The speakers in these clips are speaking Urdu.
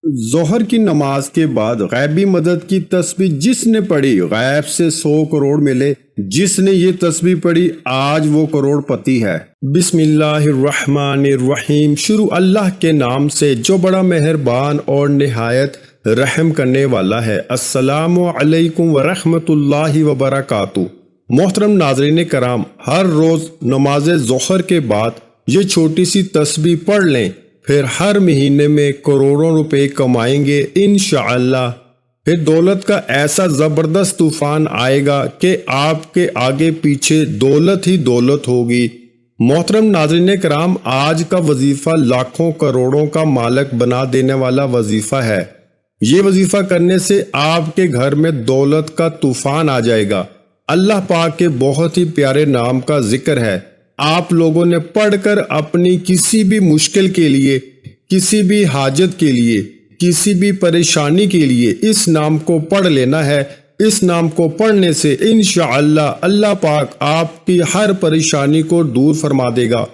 ظہر کی نماز کے بعد غیبی مدد کی تسبیح جس نے پڑھی غیب سے 100 کروڑ ملے۔ جس نے یہ تسبیح پڑھی آج وہ کروڑ پتی ہے۔ بسم اللہ الرحمن الرحیم۔ شروع اللہ کے نام سے جو بڑا مہربان اور نہایت رحم کرنے والا ہے۔ السلام علیکم ورحمۃ اللہ وبرکاتہ۔ محترم ناظرین کرام، ہر روز نماز ظہر کے بعد یہ چھوٹی سی تسبیح پڑھ لیں، پھر ہر مہینے میں کروڑوں روپے کمائیں گے انشاءاللہ۔ پھر دولت کا ایسا زبردست طوفان آئے گا کہ آپ کے آگے پیچھے دولت ہی دولت ہوگی۔ محترم ناظرین کرام، آج کا وظیفہ لاکھوں کروڑوں کا مالک بنا دینے والا وظیفہ ہے۔ یہ وظیفہ کرنے سے آپ کے گھر میں دولت کا طوفان آ جائے گا۔ اللہ پاک کے بہت ہی پیارے نام کا ذکر ہے۔ آپ لوگوں نے پڑھ کر اپنی کسی بھی مشکل کے لیے، کسی بھی حاجت کے لیے، کسی بھی پریشانی کے لیے اس نام کو پڑھ لینا ہے۔ اس نام کو پڑھنے سے انشاءاللہ اللہ پاک آپ کی ہر پریشانی کو دور فرما دے گا۔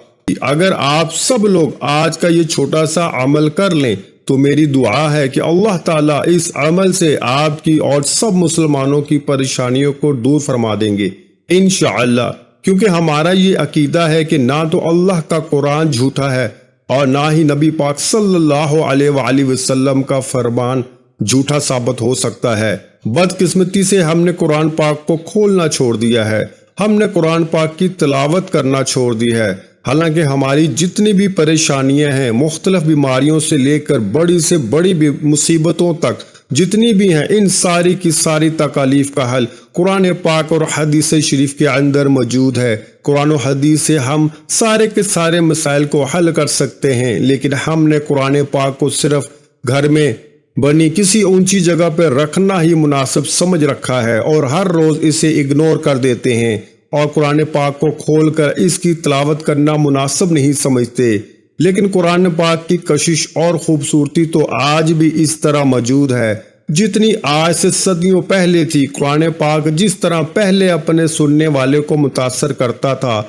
اگر آپ سب لوگ آج کا یہ چھوٹا سا عمل کر لیں تو میری دعا ہے کہ اللہ تعالیٰ اس عمل سے آپ کی اور سب مسلمانوں کی پریشانیوں کو دور فرما دیں گے انشاءاللہ۔ کیونکہ ہمارا یہ عقیدہ ہے کہ نہ تو اللہ کا قرآن جھوٹا ہے اور نہ ہی نبی پاک صلی اللہ علیہ وآلہ وسلم کا فرمان جھوٹا ثابت ہو سکتا ہے۔ بدقسمتی سے ہم نے قرآن پاک کو کھولنا چھوڑ دیا ہے، ہم نے قرآن پاک کی تلاوت کرنا چھوڑ دی ہے۔ حالانکہ ہماری جتنی بھی پریشانیاں ہیں، مختلف بیماریوں سے لے کر بڑی سے بڑی مصیبتوں تک جتنی بھی ہیں، ان ساری کی ساری تکالیف کا حل قرآن پاک اور حدیث شریف کے اندر موجود ہے۔ قرآن و حدیث سے ہم سارے کے سارے مسائل کو حل کر سکتے ہیں، لیکن ہم نے قرآن پاک کو صرف گھر میں بنی کسی اونچی جگہ پہ رکھنا ہی مناسب سمجھ رکھا ہے اور ہر روز اسے اگنور کر دیتے ہیں اور قرآن پاک کو کھول کر اس کی تلاوت کرنا مناسب نہیں سمجھتے۔ لیکن قرآن پاک کی کشش اور خوبصورتی تو آج بھی اس طرح موجود ہے جتنی آج سے صدیوں پہلے تھی۔ قرآن پاک جس طرح پہلے اپنے سننے والے کو متاثر کرتا تھا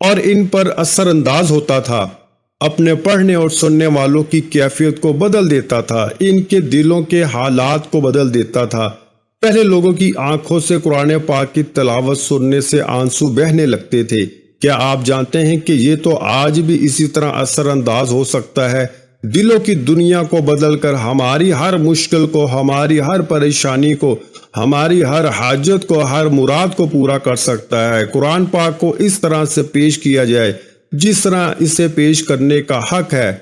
اور ان پر اثر انداز ہوتا تھا، اپنے پڑھنے اور سننے والوں کی کیفیت کو بدل دیتا تھا، ان کے دلوں کے حالات کو بدل دیتا تھا۔ پہلے لوگوں کی آنکھوں سے قرآن پاک کی تلاوت سننے سے آنسو بہنے لگتے تھے۔ کیا آپ جانتے ہیں کہ یہ تو آج بھی اسی طرح اثر انداز ہو سکتا ہے، دلوں کی دنیا کو بدل کر ہماری ہر مشکل کو، ہماری ہر پریشانی کو، ہماری ہر حاجت کو، ہر مراد کو پورا کر سکتا ہے۔ قرآن پاک کو اس طرح سے پیش کیا جائے جس طرح اسے پیش کرنے کا حق ہے۔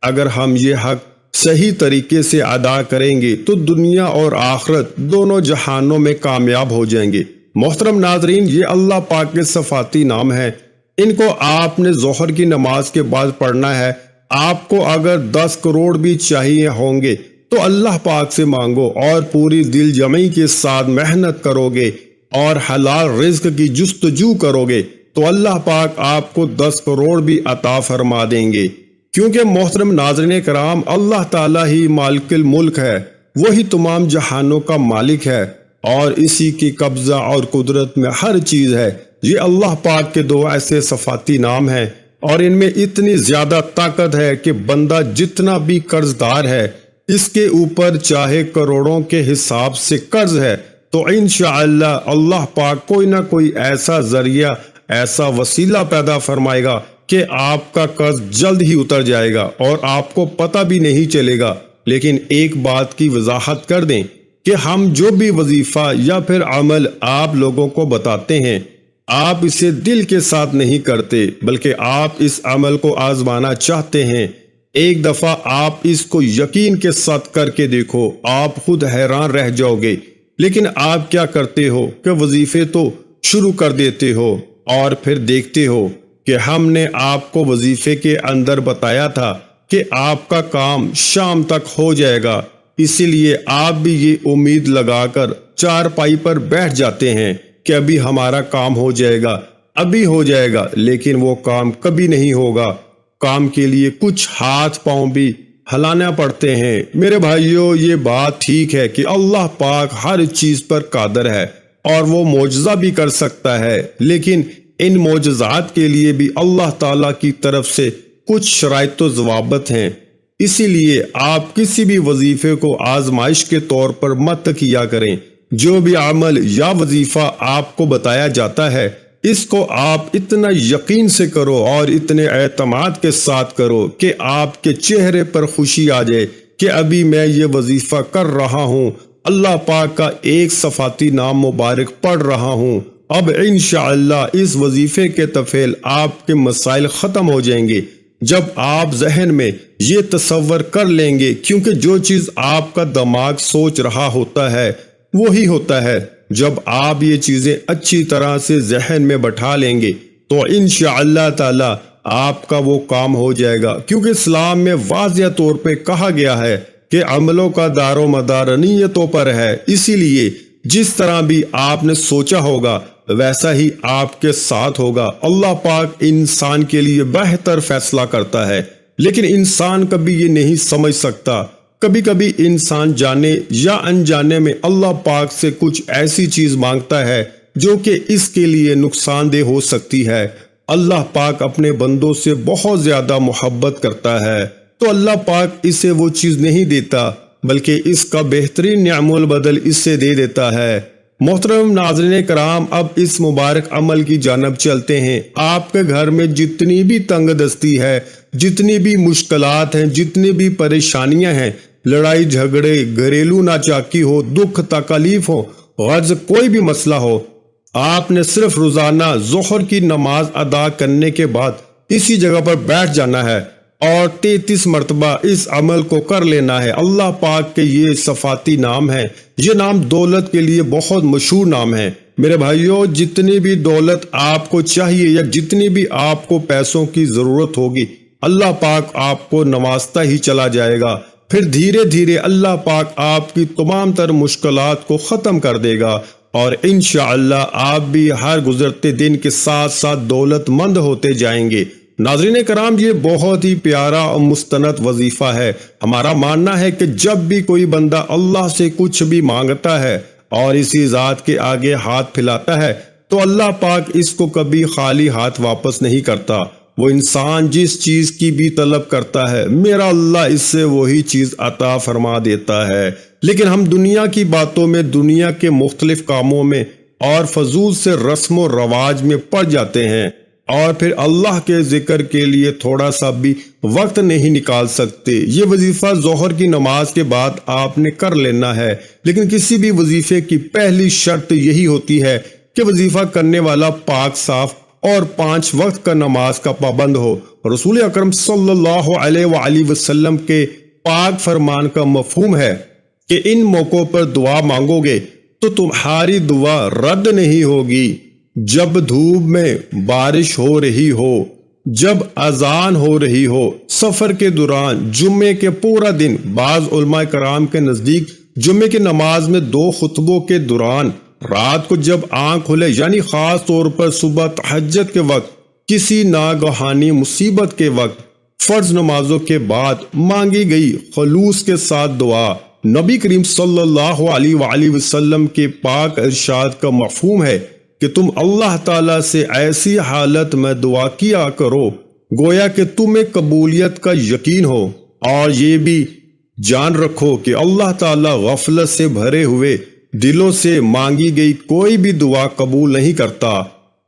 اگر ہم یہ حق صحیح طریقے سے ادا کریں گے تو دنیا اور آخرت دونوں جہانوں میں کامیاب ہو جائیں گے۔ محترم ناظرین، یہ اللہ پاک کے صفاتی نام ہیں، ان کو آپ نے ظہر کی نماز کے بعد پڑھنا ہے۔ آپ کو اگر 10 کروڑ بھی چاہیے ہوں گے تو اللہ پاک سے مانگو اور پوری دل جمعی کے ساتھ محنت کرو گے اور حلال رزق کی جستجو کرو گے تو اللہ پاک آپ کو 10 کروڑ بھی عطا فرما دیں گے۔ کیونکہ محترم ناظرین کرام، اللہ تعالیٰ ہی مالک الملک ہے، وہی تمام جہانوں کا مالک ہے اور اسی کی قبضہ اور قدرت میں ہر چیز ہے۔ یہ اللہ پاک کے 2 ایسے صفاتی نام ہیں اور ان میں اتنی زیادہ طاقت ہے کہ بندہ جتنا بھی قرض دار ہے، اس کے اوپر چاہے کروڑوں کے حساب سے قرض ہے تو انشاءاللہ اللہ پاک کوئی نہ کوئی ایسا ذریعہ، ایسا وسیلہ پیدا فرمائے گا کہ آپ کا قرض جلد ہی اتر جائے گا اور آپ کو پتہ بھی نہیں چلے گا۔ لیکن ایک بات کی وضاحت کر دیں کہ ہم جو بھی وظیفہ یا پھر عمل آپ لوگوں کو بتاتے ہیں، آپ اسے دل کے ساتھ نہیں کرتے، بلکہ آپ اس عمل کو آزمانا چاہتے ہیں۔ ایک دفعہ آپ اس کو یقین کے ساتھ کر کے دیکھو، آپ خود حیران رہ جاؤ گے۔ لیکن آپ کیا کرتے ہو کہ وظیفے تو شروع کر دیتے ہو اور پھر دیکھتے ہو کہ ہم نے آپ کو وظیفے کے اندر بتایا تھا کہ آپ کا کام شام تک ہو جائے گا، اسی لیے آپ بھی یہ امید لگا کر چارپائی پر بیٹھ جاتے ہیں کہ ابھی ہمارا کام ہو جائے گا، ابھی ہو جائے گا، لیکن وہ کام کبھی نہیں ہوگا۔ کام کے لیے کچھ ہاتھ پاؤں بھی ہلانا پڑتے ہیں۔ میرے بھائیوں، یہ بات ٹھیک ہے کہ اللہ پاک ہر چیز پر قادر ہے اور وہ معجزہ بھی کر سکتا ہے، لیکن ان معجزات کے لیے بھی اللہ تعالیٰ کی طرف سے کچھ شرائط و ضوابط ہیں۔ اسی لیے آپ کسی بھی وظیفے کو آزمائش کے طور پر مت کیا کریں۔ جو بھی عمل یا وظیفہ آپ کو بتایا جاتا ہے اس کو آپ اتنا یقین سے کرو اور اتنے اعتماد کے ساتھ کرو کہ آپ کے چہرے پر خوشی آ جائے کہ ابھی میں یہ وظیفہ کر رہا ہوں، اللہ پاک کا ایک صفاتی نام مبارک پڑھ رہا ہوں، اب انشاءاللہ اس وظیفے کے طفیل آپ کے مسائل ختم ہو جائیں گے۔ جب آپ ذہن میں یہ تصور کر لیں گے، کیونکہ جو چیز آپ کا دماغ سوچ رہا ہوتا ہے وہی ہوتا ہے، جب آپ یہ چیزیں اچھی طرح سے ذہن میں بٹھا لیں گے تو انشاءاللہ تعالی آپ کا وہ کام ہو جائے گا، کیونکہ اسلام میں واضح طور پہ کہا گیا ہے کہ عملوں کا دار و مدار نیتوں پر ہے۔ اسی لیے جس طرح بھی آپ نے سوچا ہوگا ویسا ہی آپ کے ساتھ ہوگا۔ اللہ پاک انسان کے لیے بہتر فیصلہ کرتا ہے، لیکن انسان کبھی یہ نہیں سمجھ سکتا۔ کبھی کبھی انسان جانے یا انجانے میں اللہ پاک سے کچھ ایسی چیز مانگتا ہے جو کہ اس کے لیے نقصان دہ ہو سکتی ہے۔ اللہ پاک اپنے بندوں سے بہت زیادہ محبت کرتا ہے، تو اللہ پاک اسے وہ چیز نہیں دیتا بلکہ اس کا بہترین نعم البدل اس سے دے دیتا ہے۔ محترم ناظرین کرام، اب اس مبارک عمل کی جانب چلتے ہیں۔ آپ کے گھر میں جتنی بھی تنگ دستی ہے، جتنی بھی مشکلات ہیں، جتنی بھی پریشانیاں ہیں، لڑائی جھگڑے، گھریلو ناچاکی ہو، دکھ تکلیف ہو، غرض کوئی بھی مسئلہ ہو، آپ نے صرف روزانہ ظہر کی نماز ادا کرنے کے بعد اسی جگہ پر بیٹھ جانا ہے اور 33 مرتبہ اس عمل کو کر لینا ہے۔ اللہ پاک کے یہ صفاتی نام ہے، یہ نام دولت کے لیے بہت مشہور نام ہے۔ میرے بھائیوں، جتنی بھی دولت آپ کو چاہیے یا جتنی بھی آپ کو پیسوں کی ضرورت ہوگی، اللہ پاک آپ کو نوازتا ہی چلا جائے گا۔ پھر دھیرے دھیرے اللہ پاک آپ کی تمام تر مشکلات کو ختم کر دے گا اور انشاءاللہ آپ بھی ہر گزرتے دن کے ساتھ ساتھ دولت مند ہوتے جائیں گے۔ ناظرین کرام، یہ بہت ہی پیارا اور مستند وظیفہ ہے۔ ہمارا ماننا ہے کہ جب بھی کوئی بندہ اللہ سے کچھ بھی مانگتا ہے اور اسی ذات کے آگے ہاتھ پھیلاتا ہے تو اللہ پاک اس کو کبھی خالی ہاتھ واپس نہیں کرتا۔ وہ انسان جس چیز کی بھی طلب کرتا ہے میرا اللہ اس سے وہی چیز عطا فرما دیتا ہے۔ لیکن ہم دنیا کی باتوں میں، دنیا کے مختلف کاموں میں اور فضول سے رسم و رواج میں پڑ جاتے ہیں اور پھر اللہ کے ذکر کے لیے تھوڑا سا بھی وقت نہیں نکال سکتے۔ یہ وظیفہ ظہر کی نماز کے بعد آپ نے کر لینا ہے، لیکن کسی بھی وظیفے کی پہلی شرط یہی ہوتی ہے کہ وظیفہ کرنے والا پاک صاف اور 5 وقت کا نماز کا پابند ہو۔ رسول اکرم صلی اللہ علیہ وآلہ وسلم کے پاک فرمان کا مفہوم ہے کہ ان موقعوں پر دعا مانگو گے تو تمہاری دعا رد نہیں ہوگی۔ جب دھوپ میں بارش ہو رہی ہو، جب اذان ہو رہی ہو، سفر کے دوران، جمعے کے پورا دن، بعض علماء کرام کے نزدیک جمعے کی نماز میں 2 خطبوں کے دوران، رات کو جب آنکھ کھلے یعنی خاص طور پر صبح تہجد کے وقت، کسی ناگہانی مصیبت کے وقت، فرض نمازوں کے بعد مانگی گئی خلوص کے ساتھ دعا۔ نبی کریم صلی اللہ علیہ وآلہ وسلم کے پاک ارشاد کا مفہوم ہے کہ تم اللہ تعالیٰ سے ایسی حالت میں دعا کیا کرو گویا کہ تمہیں قبولیت کا یقین ہو، اور یہ بھی جان رکھو کہ اللہ تعالیٰ غفلت سے بھرے ہوئے دلوں سے مانگی گئی کوئی بھی دعا قبول نہیں کرتا۔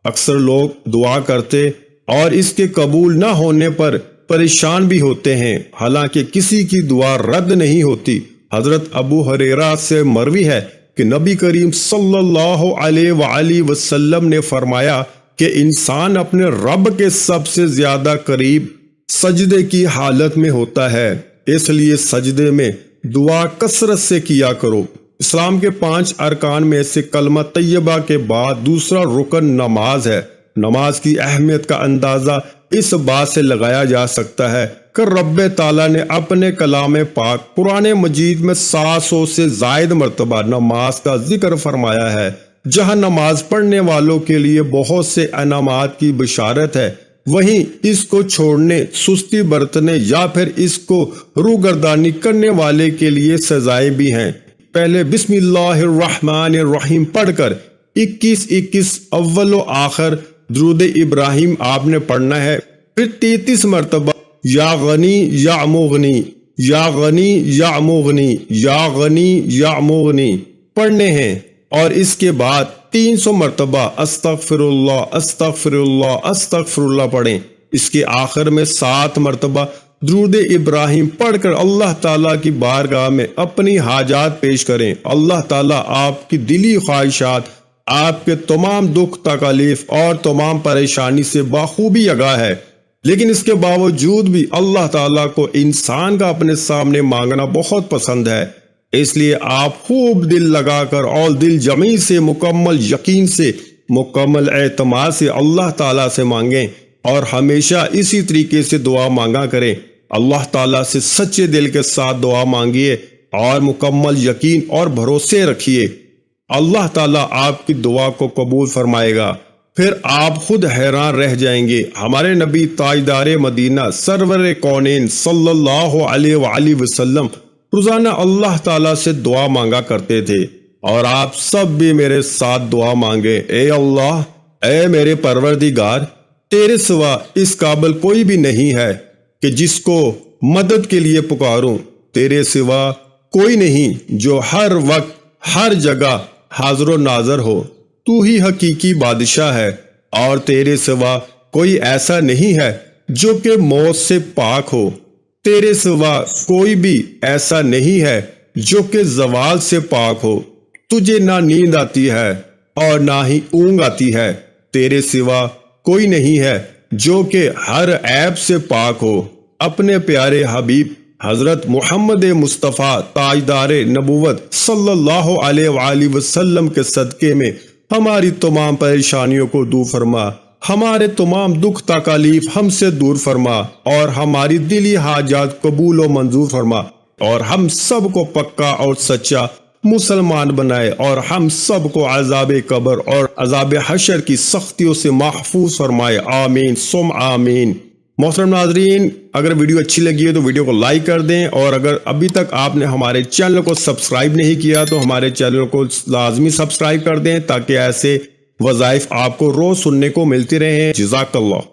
اکثر لوگ دعا کرتے اور اس کے قبول نہ ہونے پر پریشان بھی ہوتے ہیں، حالانکہ کسی کی دعا رد نہیں ہوتی۔ حضرت ابو ہریرہ سے مروی ہے کہ نبی کریم صلی اللہ علیہ وآلہ وسلم نے فرمایا کہ انسان اپنے رب کے سب سے زیادہ قریب سجدے کی حالت میں ہوتا ہے، اس لیے سجدے میں دعا کثرت سے کیا کرو۔ اسلام کے 5 ارکان میں سے کلمہ طیبہ کے بعد دوسرا رکن نماز ہے۔ نماز کی اہمیت کا اندازہ اس بات سے لگایا جا سکتا ہے کہ رب تعالیٰ نے اپنے کلام پاک قرآن مجید میں 700 سے زائد مرتبہ نماز کا ذکر فرمایا ہے۔ جہاں نماز پڑھنے والوں کے لیے بہت سے انعامات کی بشارت ہے، وہیں اس کو چھوڑنے، سستی برتنے یا پھر اس کو روگردانی کرنے والے کے لیے سزائیں بھی ہیں۔ پہلے بسم اللہ الرحمن الرحیم پڑھ کر 21 اول و آخر درود ابراہیم آپ نے پڑھنا ہے، پھر 33 مرتبہ یا غنی یا مغنی یا غنی یا مغنی یا غنی یا مغنی پڑھنے ہیں، اور اس کے بعد 300 مرتبہ استغفر اللہ استغفر اللہ استغفر اللہ پڑھیں۔ اس کے آخر میں 7 مرتبہ درود ابراہیم پڑھ کر اللہ تعالیٰ کی بارگاہ میں اپنی حاجات پیش کریں۔ اللہ تعالیٰ آپ کی دلی خواہشات، آپ کے تمام دکھ تکالیف اور تمام پریشانی سے بخوبی آگاہ ہے، لیکن اس کے باوجود بھی اللہ تعالیٰ کو انسان کا اپنے سامنے مانگنا بہت پسند ہے۔ اس لیے آپ خوب دل لگا کر اور دل جمی سے، مکمل یقین سے، مکمل اعتماد سے اللہ تعالیٰ سے مانگیں، اور ہمیشہ اسی طریقے سے دعا مانگا کریں۔ اللہ تعالیٰ سے سچے دل کے ساتھ دعا مانگیے اور مکمل یقین اور بھروسے رکھیے، اللہ تعالیٰ آپ کی دعا کو قبول فرمائے گا۔ پھر آپ خود حیران رہ جائیں گے۔ ہمارے نبی تاجدار مدینہ سرور کونین صلی اللہ علیہ وآلہ وسلم روزانہ اللہ تعالیٰ سے دعا مانگا کرتے تھے، اور آپ سب بھی میرے ساتھ دعا مانگے۔ اے اللہ، اے میرے پروردگار، تیرے سوا اس قابل کوئی بھی نہیں ہے کہ جس کو مدد کے لیے پکاروں، تیرے سوا کوئی نہیں جو ہر وقت ہر جگہ حاضر و ناظر ہو، تو ہی حقیقی بادشاہ ہے، اور تیرے سوا کوئی ایسا نہیں ہے جو کہ موت سے پاک ہو، تیرے سوا کوئی بھی ایسا نہیں ہے جو کہ زوال سے پاک ہو، تجھے نہ نیند آتی ہے اور نہ ہی اونگ آتی ہے، تیرے سوا کوئی نہیں ہے جو کہ ہر عیب سے پاک ہو۔ اپنے پیارے حبیب حضرت محمد مصطفیٰ تاجدار نبوت صلی اللہ علیہ وآلہ وسلم کے صدقے میں ہماری تمام پریشانیوں کو دور فرما، ہمارے تمام دکھ تکالیف ہم سے دور فرما، اور ہماری دلی حاجات قبول و منظور فرما، اور ہم سب کو پکا اور سچا مسلمان بنائے، اور ہم سب کو عذاب قبر اور عذاب حشر کی سختیوں سے محفوظ فرمائے، آمین ثم آمین۔ محترم ناظرین، اگر ویڈیو اچھی لگی ہے تو ویڈیو کو لائک کر دیں، اور اگر ابھی تک آپ نے ہمارے چینل کو سبسکرائب نہیں کیا تو ہمارے چینل کو لازمی سبسکرائب کر دیں، تاکہ ایسے وظائف آپ کو روز سننے کو ملتی رہیں۔ جزاک اللہ۔